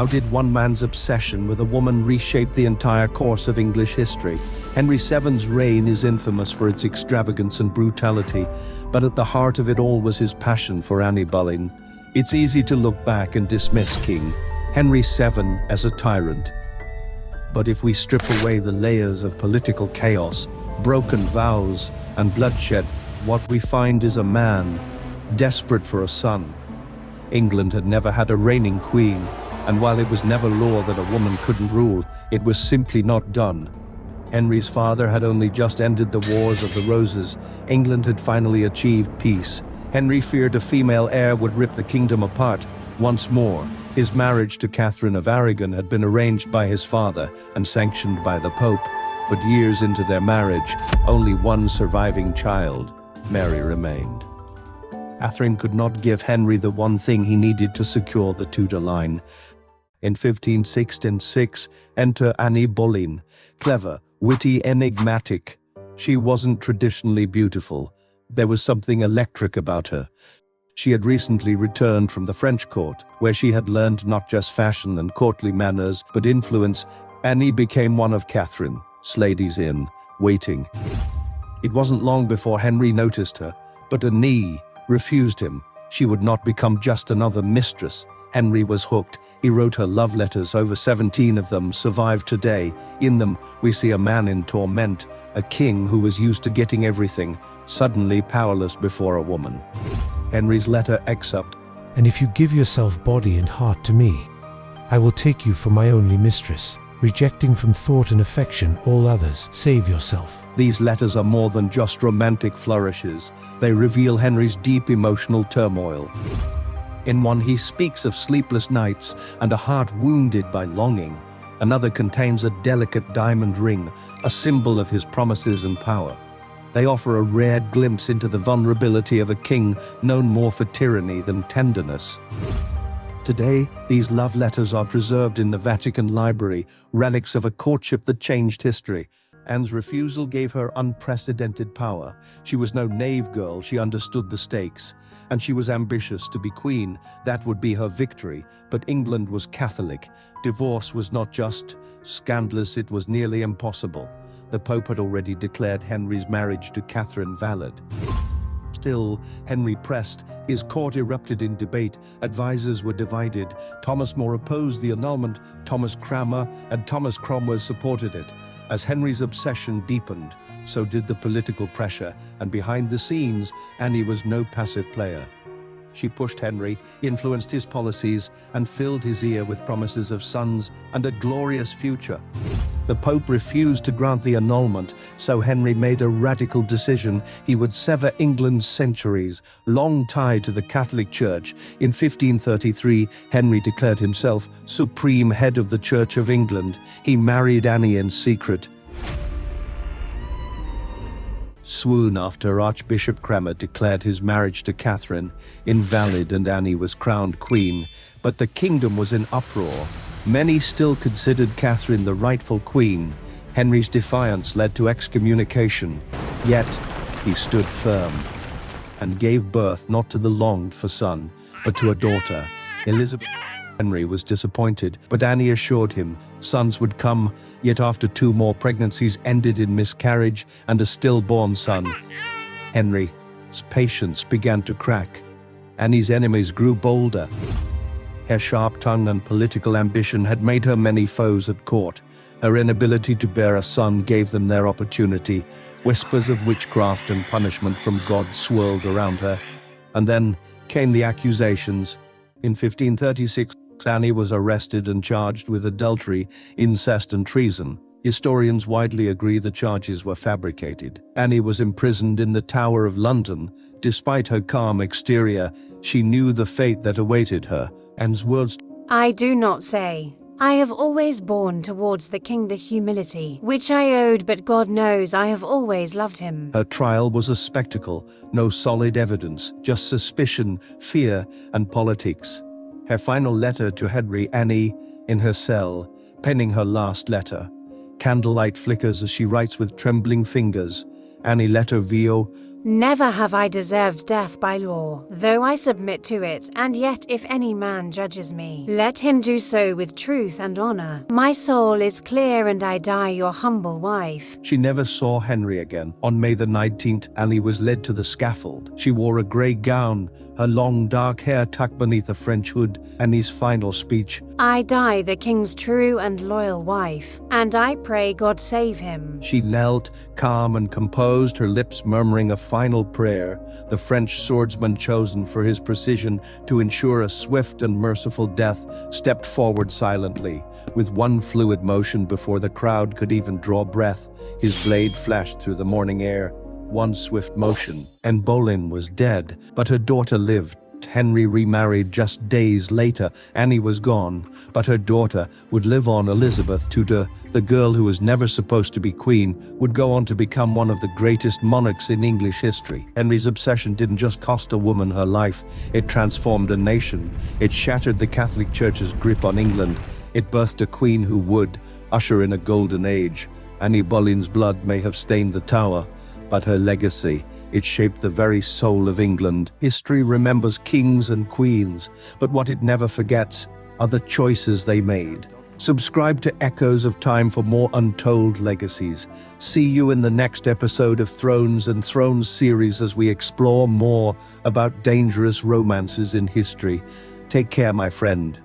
How did one man's obsession with a woman reshape the entire course of English history? Henry VII's reign is infamous for its extravagance and brutality, but at the heart of it all was his passion for Anne Boleyn. It's easy to look back and dismiss King Henry VII as a tyrant. But if we strip away the layers of political chaos, broken vows, and bloodshed, what we find is a man desperate for a son. England had never had a reigning queen, and while it was never law that a woman couldn't rule, it was simply not done. Henry's father had only just ended the Wars of the Roses. England had finally achieved peace. Henry feared a female heir would rip the kingdom apart once more. His marriage to Catherine of Aragon had been arranged by his father and sanctioned by the Pope, but years into their marriage, only one surviving child, Mary, remained. Catherine could not give Henry the one thing he needed to secure the Tudor line. In 1566, enter Anne Boleyn, clever, witty, enigmatic. She wasn't traditionally beautiful. There was something electric about her. She had recently returned from the French court, where she had learned not just fashion and courtly manners, but influence. Anne became one of Catherine's ladies in waiting. It wasn't long before Henry noticed her, but Anne refused him. She would not become just another mistress. Henry was hooked. He wrote her love letters. Over 17 of them survive today. In them, we see a man in torment, a king who was used to getting everything, suddenly powerless before a woman. Henry's letter excerpt. And if you give yourself body and heart to me, I will take you for my only mistress, rejecting from thought and affection all others. Save yourself. These letters are more than just romantic flourishes. They reveal Henry's deep emotional turmoil. In one, he speaks of sleepless nights and a heart wounded by longing. Another contains a delicate diamond ring, a symbol of his promises and power. They offer a rare glimpse into the vulnerability of a king known more for tyranny than tenderness. Today, these love letters are preserved in the Vatican Library, relics of a courtship that changed history. Anne's refusal gave her unprecedented power. She was no knave girl, she understood the stakes. And she was ambitious to be queen. That would be her victory. But England was Catholic. Divorce was not just scandalous, it was nearly impossible. The Pope had already declared Henry's marriage to Catherine valid. Still, Henry pressed. His court erupted in debate. Advisors were divided. Thomas More opposed the annulment. Thomas Cranmer and Thomas Cromwell supported it. As Henry's obsession deepened, so did the political pressure, and behind the scenes, Anne was no passive player. She pushed Henry, influenced his policies, and filled his ear with promises of sons and a glorious future. The Pope refused to grant the annulment, so Henry made a radical decision. He would sever England's centuries, long tied to the Catholic Church. In 1533, Henry declared himself supreme head of the Church of England. He married Anne in secret. Swoon after Archbishop Cranmer declared his marriage to Catherine invalid and Anne was crowned queen, but the kingdom was in uproar. Many still considered Catherine the rightful queen. Henry's defiance led to excommunication, yet he stood firm and gave birth not to the longed-for son, but to a daughter, Elizabeth. Henry was disappointed, but Anne assured him sons would come, yet after 2 more pregnancies ended in miscarriage and a stillborn son. Henry's patience began to crack. Anne's enemies grew bolder. Her sharp tongue and political ambition had made her many foes at court. Her inability to bear a son gave them their opportunity. Whispers of witchcraft and punishment from God swirled around her. And then came the accusations. In 1536, Anne was arrested and charged with adultery, incest and treason. Historians widely agree the charges were fabricated. Anne was imprisoned in the Tower of London. Despite her calm exterior, she knew the fate that awaited her. Anne's words, I do not say. I have always borne towards the king the humility which I owed, but God knows I have always loved him. Her trial was a spectacle, no solid evidence, just suspicion, fear, and politics. Her final letter to Henry, Anne, in her cell, penning her last letter. Candlelight flickers as she writes with trembling fingers. Anne letter VIII, Never have I deserved death by law, though I submit to it, and yet if any man judges me, let him do so with truth and honor. My soul is clear and I die your humble wife. She never saw Henry again. On May the 19th, Annie was led to the scaffold. She wore a grey gown, her long dark hair tucked beneath a French hood. Annie's final speech: I die the king's true and loyal wife, and I pray God save him. She knelt, calm and composed, her lips murmuring a final prayer. The French swordsman chosen for his precision to ensure a swift and merciful death stepped forward silently. With one fluid motion before the crowd could even draw breath, his blade flashed through the morning air. One swift motion, and Boleyn was dead, but her daughter lived. Henry remarried just days later. Annie was gone, but her daughter would live on. Elizabeth Tudor, the girl who was never supposed to be queen, would go on to become one of the greatest monarchs in English history. Henry's obsession didn't just cost a woman her life, it transformed a nation. It shattered the Catholic Church's grip on England. It birthed a queen who would usher in a golden age. Annie Boleyn's blood may have stained the Tower, but her legacy, it shaped the very soul of England. History remembers kings and queens, but what it never forgets are the choices they made. Subscribe to Echoes of Time for more untold legacies. See you in the next episode of Thrones and Thrones series as we explore more about dangerous romances in history. Take care, my friend.